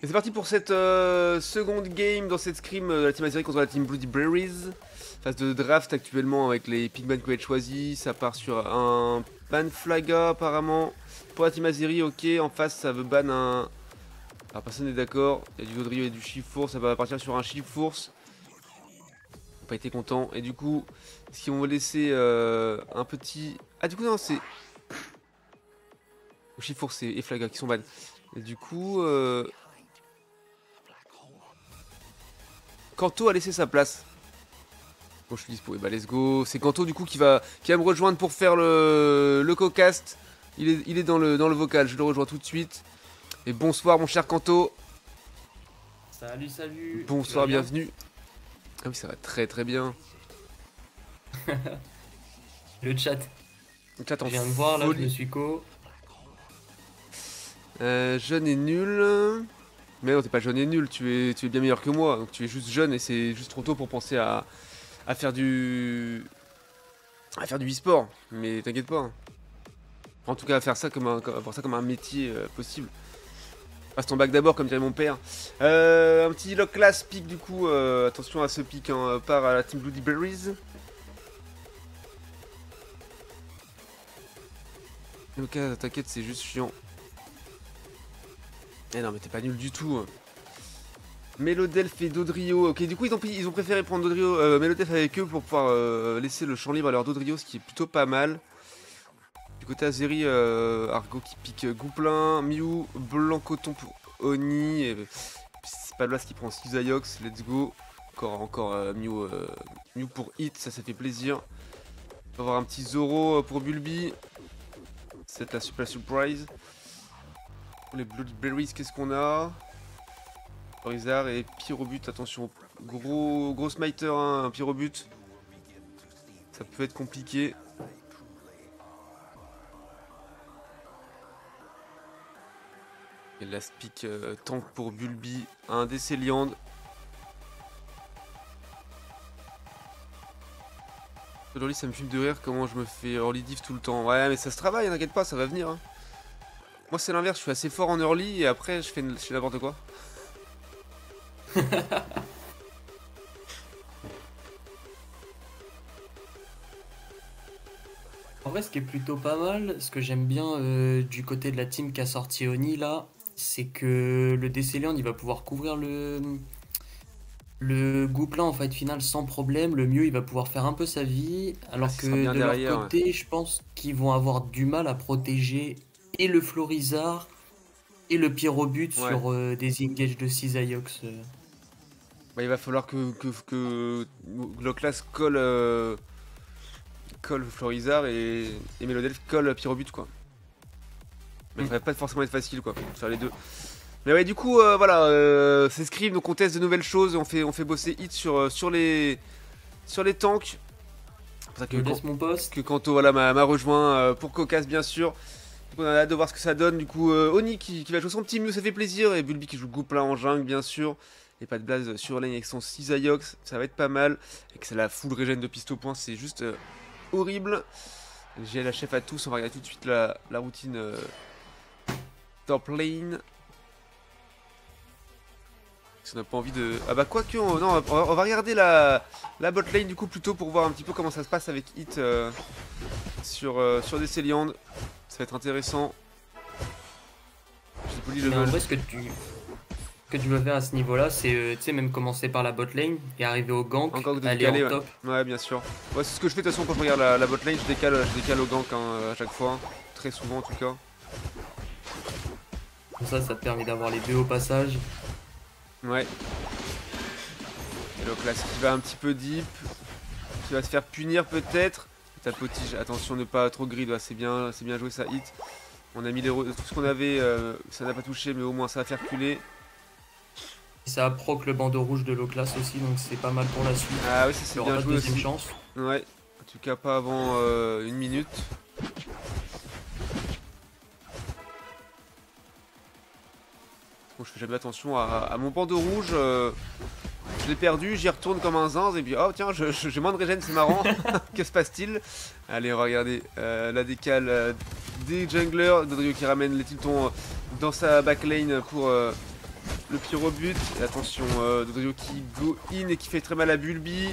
Et c'est parti pour cette seconde game dans cette scrim de la team Azeri contre la team Bloody Berries. Phase de draft actuellement avec les pigmen qui vont être choisis. Ça part sur un ban flaga apparemment. Pour la team Azeri, ok. En face, ça veut ban un... Alors personne n'est d'accord. Il y a du Dodrio et du Chifour. Ça va partir sur un Chifour. Ils n'ont pas été contents. Et du coup, est-ce qu'ils vont laisser un petit... Ah du coup non, c'est... Chifour et Flaga qui sont ban. Et du coup... Kanto a laissé sa place. Bon, je suis dispo. Et bah, let's go. C'est Kanto du coup qui va me rejoindre pour faire le co-cast. Il est dans le vocal. Je le rejoins tout de suite. Et bonsoir, mon cher Kanto. Salut, salut. Bonsoir, bienvenue. Ah oui, ça va très très bien. Le chat. Le chat en Je viens de voir là, je folie. me suis co. Jeune et nul. Mais non, t'es pas jeune et nul. Tu es bien meilleur que moi. Donc tu es juste jeune et c'est juste trop tôt pour penser à faire du e-sport, mais t'inquiète pas. En tout cas, à faire ça comme un métier possible. Passe ton bac d'abord, comme dirait mon père. Un petit lock class pick du coup. Attention à ce pick part à la team Bloody Berries. Ok, t'inquiète, c'est juste chiant. Eh non, mais t'es pas nul du tout. Mélodelph et Dodrio. Ok, du coup, ils ont préféré prendre Dodrio, Mélodelph avec eux pour pouvoir laisser le champ libre à leur Dodrio, ce qui est plutôt pas mal. Du côté Azeri, Argo qui pique Gouplin, Mew, Blanc Coton pour Oni. Et c'est pas Blas qui prend Slizayox, let's go. Encore Mew pour Hit, ça fait plaisir. On va avoir un petit Zoro pour Bulby. C'est la super surprise. Pour les Bloody Berries, qu'est-ce qu'on a? Charizard et Pyrobut, attention, gros smiter, hein, un Pyrobut. Ça peut être compliqué. Et la speak tank pour Bulby, un Décéliande. Aujourd'hui ça me fume de rire comment je me fais early diff tout le temps. Ouais mais ça se travaille, t'inquiète pas, ça va venir. Hein. Moi c'est l'inverse, je suis assez fort en early et après je fais n'importe quoi. En vrai, ce qui est plutôt pas mal, ce que j'aime bien du côté de la team qui a sorti Oni là, c'est que le Décéliant il va pouvoir couvrir le Gouplin en fight final sans problème. Le mieux il va pouvoir faire un peu sa vie, Ah, alors ça sera que bien de leur derrière. côté, Ouais. je pense qu'ils vont avoir du mal à protéger et le Florizard et le Pyrobut Ouais. sur des engages de Cisaiox. Bah, il va falloir que Gloclas colle Florizard et Mélodelph colle Pyrobut quoi. Mais ça va pas forcément être facile quoi, faire les deux. Mais ouais, du coup, voilà, c'est Scream, donc on teste de nouvelles choses, on fait bosser Hit sur les tanks. C'est pour ça Je laisse mon poste. que Kanto voilà, m'a rejoint pour Cocas bien sûr. Donc on a hâte de voir ce que ça donne. Du coup, Oni qui va jouer son petit Mew, ça fait plaisir. Et Bulby qui joue Gouplin en jungle bien sûr. Et pas de blaze sur lane avec son Cisaiox, ça va être pas mal. Et que c'est la full régène de piste au point, c'est juste horrible. J'ai la chef à tous, on va regarder tout de suite la routine top lane. Si on n'a pas envie de... Ah bah quoique, non, on va regarder la bot lane du coup plutôt pour voir un petit peu comment ça se passe avec Hit sur Décéliande. Ça va être intéressant. J'ai poli Mais en level. vrai, ce que tu veux faire à ce niveau-là, c'est tu sais, même commencer par la bot lane et arriver au gank, Encore de aller en décaler, ouais. top. Ouais, bien sûr. Ouais, c'est ce que je fais de toute façon quand je regarde la bot lane, je décale au gank hein, à chaque fois. Très souvent en tout cas. Comme ça te permet d'avoir les deux au passage. Ouais. Et donc là, qui va un petit peu deep. Qui va se faire punir peut-être. Ta potige, attention ne pas trop grid, ouais, c'est bien joué ça Hit. On a mis tout ce qu'on avait, ça n'a pas touché mais au moins ça va faire culer. Ça proc le bandeau rouge de l'O-Class aussi, donc c'est pas mal pour la suite. Ah oui, ça Il c'est aura bien pas de joué deuxième aussi. chance. Ouais, en tout cas pas avant une minute. Bon, je fais jamais attention à mon bandeau rouge. Je l'ai perdu, j'y retourne comme un zinz et puis oh tiens, j'ai moins de régène, c'est marrant. Que se passe-t-il? Allez, on va regarder la décale des junglers. Dodrio qui ramène les tiltons dans sa backlane le pyrobut. Attention, Dodrio qui go in et qui fait très mal à Bulby.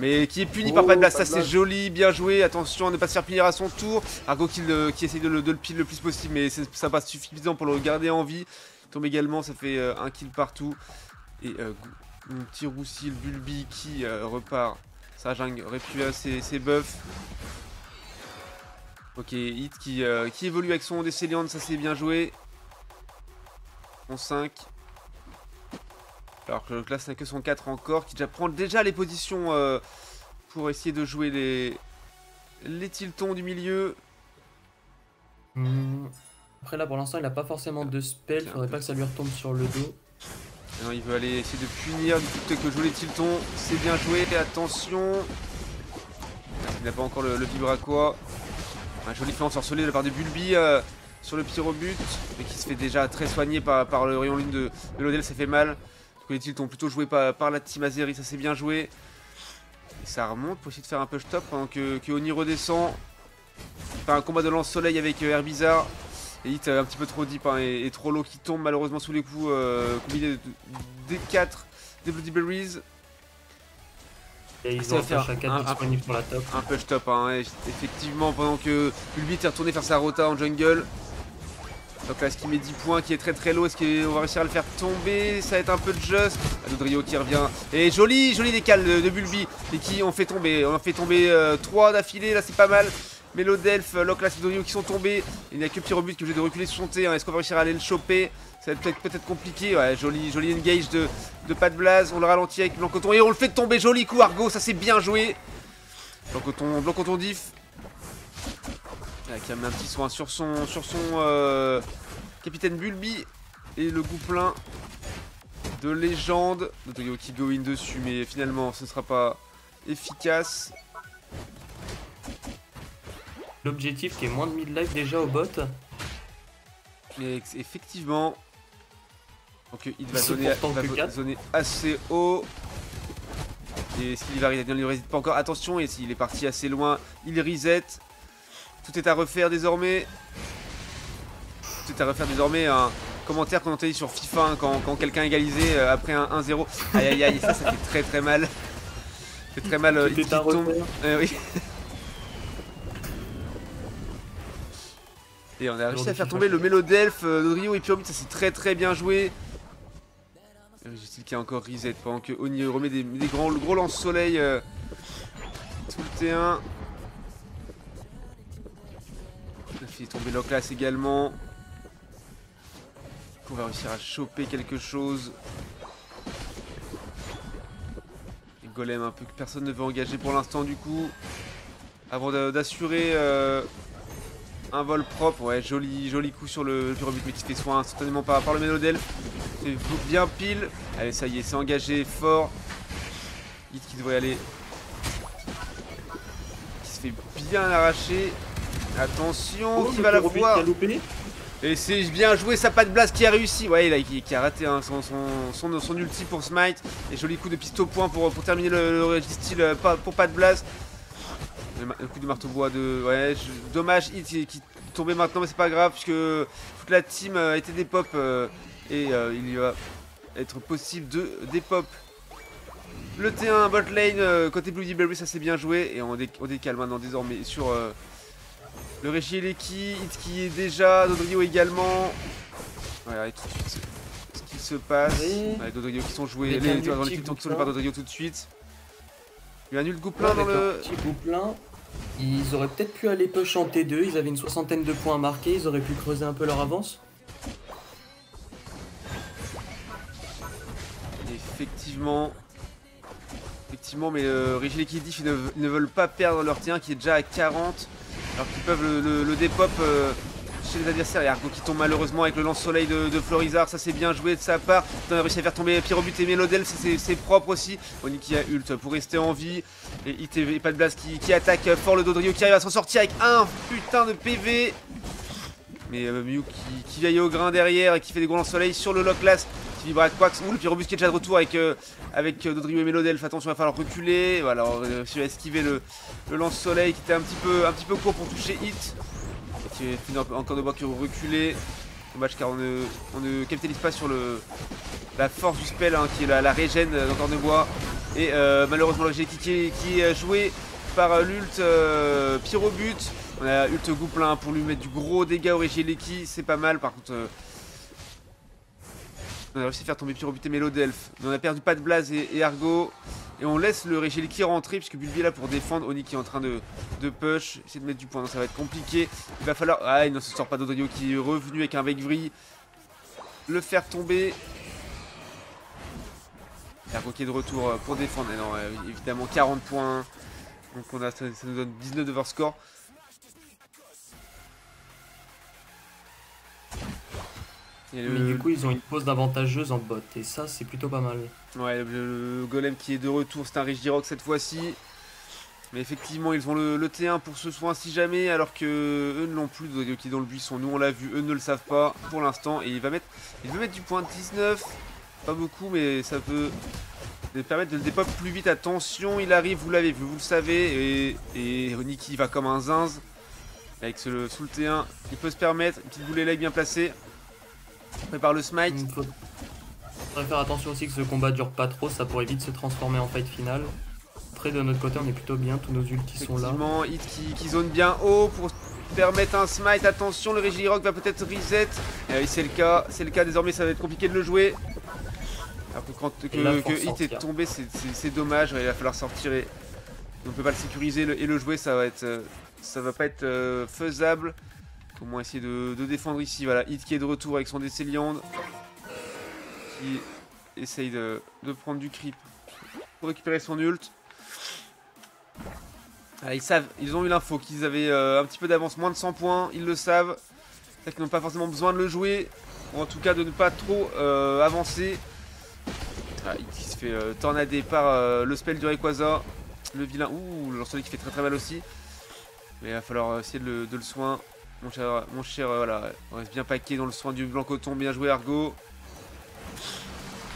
Mais qui est puni par pas de blast, ça c'est joli, bien joué. Attention à ne pas se faire punir à son tour. Argo qui essaye de le pile le plus possible, mais ça passe suffisant pour le garder en vie. Il tombe également, ça fait un kill partout. Et mon petit roussil Bulby qui repart. Sa jungle récupère ses buffs. Ok, Hit qui évolue avec son Décéliande, ça c'est bien joué. Son 5. Alors que le classe n'a que son 4 encore, qui prend déjà les positions pour essayer de jouer les tiltons du milieu. Après là pour l'instant il n'a pas forcément de spell, faudrait pas que ça lui retombe sur le dos. Non, il veut aller essayer de punir du coup plutôt que jouer les tiltons. C'est bien joué, attention. Il n'a pas encore le vibre à quoi. Un joli fait ensorcelé de la part de Bulby sur le pyrobut, mais qui se fait déjà très soigné par le rayon lune de Lodel, ça fait mal. Les tilts ont plutôt joué par la team Azeri, ça c'est bien joué. Et ça remonte pour essayer de faire un push top pendant que Oni redescend. Faire un combat de lance-soleil avec Herbizarre. Et Hit un petit peu trop deep et trop low qui tombe malheureusement sous les coups combinés des 4 des Bloody Berries. Et ils ont un chacun disponible pour la top. Un push top, hein, effectivement, pendant que Bulby est retourné faire sa rota en jungle. Donc là, est-ce qu'il met 10 points, qui est très très low, est-ce qu'on va réussir à le faire tomber? Ça va être un peu de just. Dodrio qui revient. Et joli décal de Bulby. Et qui on en fait tomber 3 d'affilée, là c'est pas mal. Melodelf, Loclas et Dodrio qui sont tombés. Il n'y a que Pyrobut qui est obligé de reculer sur son T. Est-ce qu'on va réussir à aller le choper? Ça va être peut-être compliqué. Ouais, joli engage de Pat Blaze. On le ralentit avec Blancoton. Et on le fait tomber. Joli coup Argo, ça c'est bien joué. Blancoton diff. Qui a mis un petit soin sur son capitaine Bulby. Et le goût plein de légende. Dodrio qui go in dessus, mais finalement ce ne sera pas efficace. L'objectif qui est moins de mid-life déjà au bot. Mais effectivement. Donc il va zoner assez haut. Et est-ce qu'il va reset? Il ne reset pas encore. Attention, et s'il est parti assez loin, il reset. Tout est à refaire désormais. Tout est à refaire désormais. Un commentaire qu'on entendait sur FIFA hein, quand quelqu'un égalisait après un 1-0. Aïe aïe aïe, ça fait très très mal. Ça fait très mal. Tout est à refaire. Oui. Et on a réussi à faire tomber le Melodelf, Dodrio et Pyrobut, ça c'est très très bien joué. Registile qui a encore reset pendant que Oni remet des gros lance-soleil tout le T1. On a fait tomber Loclas également. On va réussir à choper quelque chose. Et Golem un peu que personne ne veut engager pour l'instant du coup. Avant d'assurer un vol propre. Ouais, joli coup sur le Pyrobut mais qui se fait soin instantanément par le Melodelf. C'est bien pile. Allez, ça y est, c'est engagé fort. Hit qui devrait aller. Qui se fait bien arracher. Attention, qui va la voir. Et c'est bien joué, sa patte blast qui a réussi. Ouais, là, qui a raté hein, son ulti pour smite. Et joli coup de piste au point pour terminer le registile pour patte blast. Le coup de marteau-bois de. Ouais, dommage, Hit qui tombait maintenant, mais c'est pas grave, puisque toute la team était des pop. Et il va être possible de dépop le T1 bot lane côté Bloody Berry, ça c'est bien joué. Et on décale maintenant désormais sur le Régie Leki, Hit qui est déjà, Dodrio également. Voilà, tout de suite ce qui se passe. Ouais, Dodrio qui sont joués, dans les films qui par Dodrio tout de suite. Il y a un nul gouplin dans le. Petit gouplin. Ils auraient peut-être pu aller push en T2, ils avaient une 60aine de points marqués, ils auraient pu creuser un peu leur avance. Effectivement, mais Régie Leki dit qu'ils ne veulent pas perdre leur T1 qui est déjà à 40. Alors qu'ils peuvent le dépop chez les adversaires. Et Argo qui tombe malheureusement avec le lance-soleil de Florizard. Ça c'est bien joué de sa part. On a réussi à faire tomber Pyrobut et Melodelf. C'est propre aussi. Oni qui a ult pour rester en vie. Et Hit et Pat Blast qui attaque fort le Dodrio qui arrive à s'en sortir avec un putain de PV. Mais Mew qui veille au grain derrière et qui fait des gros lance-soleil sur le Loclas. Qui vibre à Quax. Ouh, le Pyrobut qui est déjà de retour avec Dodrio et Melodelf. Attention, il va falloir reculer. Voilà, on a réussi à esquiver le lance-soleil qui était un petit peu court pour toucher Hit. Qui finit encore de voir que reculer. Dommage car on ne capitalise pas sur la force du spell hein, qui est la régène d'encore de bois. Et malheureusement le Regieleki qui est joué par l'ult Pyrobut. On a ult Gouplin pour lui mettre du gros dégât au Regieleki, c'est pas mal. Par contre on a réussi à faire tomber Pyrobut et Mélodelph. Mais on a perdu pas de Blaze et Argo. Et on laisse le Regieleki rentrer puisque Bulbi est là pour défendre. Oni qui est en train de push, essayer de mettre du point, donc ça va être compliqué. Il va falloir... Ah il ne se sort pas d'Odrio qui est revenu avec un Vegvri. Le faire tomber. Argo qui est de retour pour défendre. Et non, évidemment 40 points. Donc ça nous donne 19 de score. Mais du coup ils ont une pause d'avantageuse en bot et ça c'est plutôt pas mal. Ouais le golem qui est de retour, c'est un Regirock cette fois-ci. Mais effectivement ils ont le T1 pour ce soin si jamais, alors que eux ne l'ont plus, qui est dans le buisson. Nous on l'a vu, eux ne le savent pas pour l'instant. Et il veut mettre du point 19. Pas beaucoup mais ça peut permettre de le dépop plus vite. Attention il arrive, vous l'avez vu, vous le savez. Et Niki va comme un zinz. Avec sous le T1, il peut se permettre, une petite boule leg bien placée. On prépare le smite. Il faudrait faire attention aussi que ce combat dure pas trop, ça pourrait vite se transformer en fight final. Après de notre côté on est plutôt bien, tous nos ultis sont là. Effectivement, Hit qui zone bien haut pour permettre un smite. Attention, le Regirock va peut-être reset. Et c'est le cas désormais, ça va être compliqué de le jouer. Alors que quand que Hit est tombé, c'est dommage, il va falloir sortir et on peut pas le sécuriser et le jouer, ça va pas être faisable. Au moins essayer de défendre ici. Voilà, Hit qui est de retour avec son Décéliande. Qui essaye de prendre du creep pour récupérer son ult. Ah, ils ont eu l'info qu'ils avaient un petit peu d'avance, moins de 100 points, ils le savent. C'est-à-dire qu'ils n'ont pas forcément besoin de le jouer. Ou en tout cas de ne pas trop avancer. Ah, Hit qui se fait tornader par le spell du Rayquaza. Le vilain. Ouh, le lance-soleil qui fait très très mal aussi. Mais il va falloir essayer de le soin. Mon cher, voilà, on reste bien paqué dans le soin du blanc coton, bien joué Argo.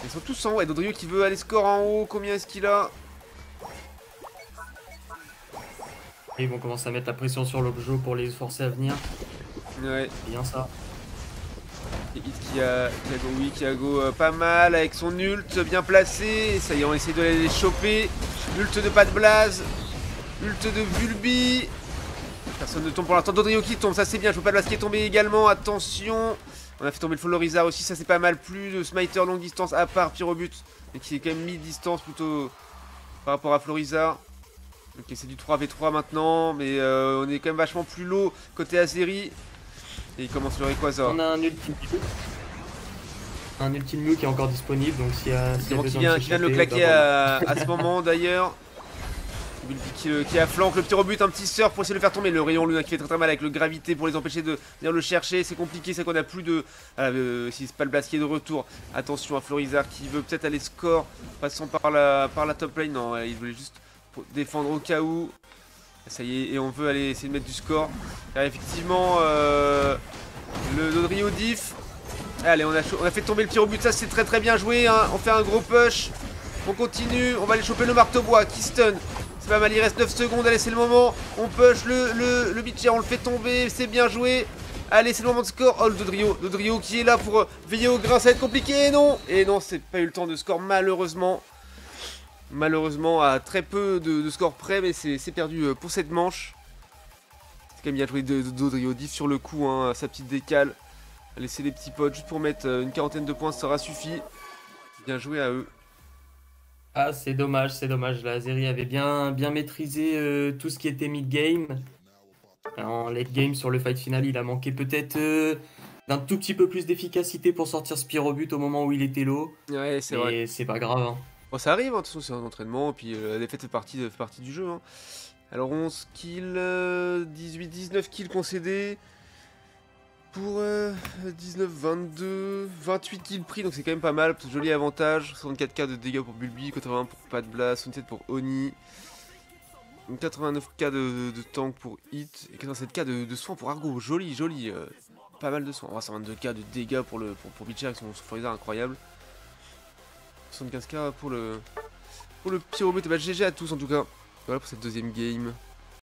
Ils sont tous en haut, et Dodrio qui veut aller score en haut, combien est-ce qu'il a? Et ils vont commencer à mettre la pression sur l'objet pour les forcer à venir. Ouais. Bien ça. Et Hit qui a go pas mal avec son ult bien placé. Et ça y est, on essaie de les choper. Ult de pas de Blaze. Ult de Bulbi. Personne ne tombe pour l'instant. Dodrio qui tombe, ça c'est bien. Je vois pas de Blaze qui est tombé également. Attention. On a fait tomber le Florizard aussi, ça c'est pas mal. Plus de smiter longue distance à part Pyrobut. Mais qui est quand même mi-distance plutôt par rapport à Florizard. Ok, c'est du 3v3 maintenant. Mais on est quand même vachement plus low côté Azeri. Et il commence le Rayquaza. On a un ultime Mew. Un ultime Mew qui est encore disponible. Donc s'il y a qui vient de le claquer à ce moment d'ailleurs. Qui afflanque le Pyrobut, un petit surf pour essayer de le faire tomber. Le rayon Luna qui fait très très mal avec le gravité pour les empêcher de venir le chercher. C'est compliqué, c'est qu'on a plus de. Si c'est pas le Blast qui est de retour. Attention à Florizard qui veut peut-être aller score passant par la top lane. Non, il voulait juste défendre au cas où. Ça y est, et on veut aller essayer de mettre du score. Car effectivement, le Dodrio diff. Allez, on a fait tomber le Pyrobut, ça c'est très très bien joué. Hein. On fait un gros push. On continue, on va aller choper le marteau-bois qui stun. C'est pas mal, il reste 9 secondes, allez c'est le moment. On push le Bitcher, on le fait tomber, c'est bien joué. Allez c'est le moment de score. Oh le Dodrio qui est là pour veiller au grain, ça va être compliqué. Et non, c'est pas eu le temps de score malheureusement. Malheureusement à très peu de score près, mais c'est perdu pour cette manche. C'est quand même bien joué de Dodrio, diff sur le coup, hein, sa petite décale. Laisser les petits potes juste pour mettre une quarantaine de points, ça aura suffi. Bien joué à eux. Ah, c'est dommage, c'est dommage. La Azeri avait bien maîtrisé tout ce qui était mid-game. En late game, sur le fight final, il a manqué peut-être d'un tout petit peu plus d'efficacité pour sortir Pyrobut au moment où il était low. Ouais, c'est vrai. Et c'est pas grave. Hein. Bon, ça arrive, hein, de toute façon, c'est un entraînement. Et puis la défaite fait partie du jeu. Hein. Alors, 11 kills, 18, 19 kills concédés. Pour 19, 22, 28 kills pris, donc c'est quand même pas mal, joli avantage. 64k de dégâts pour Bulbi, 80 pour Pas de Blast, 67 pour Oni, 89k de tank pour Hit, et 87k de soins pour Argo, joli, pas mal de soins. 122k de dégâts pour Bitcher avec son Florizard incroyable. 75k pour le Pyrobut, et bah GG à tous en tout cas. Voilà pour cette deuxième game.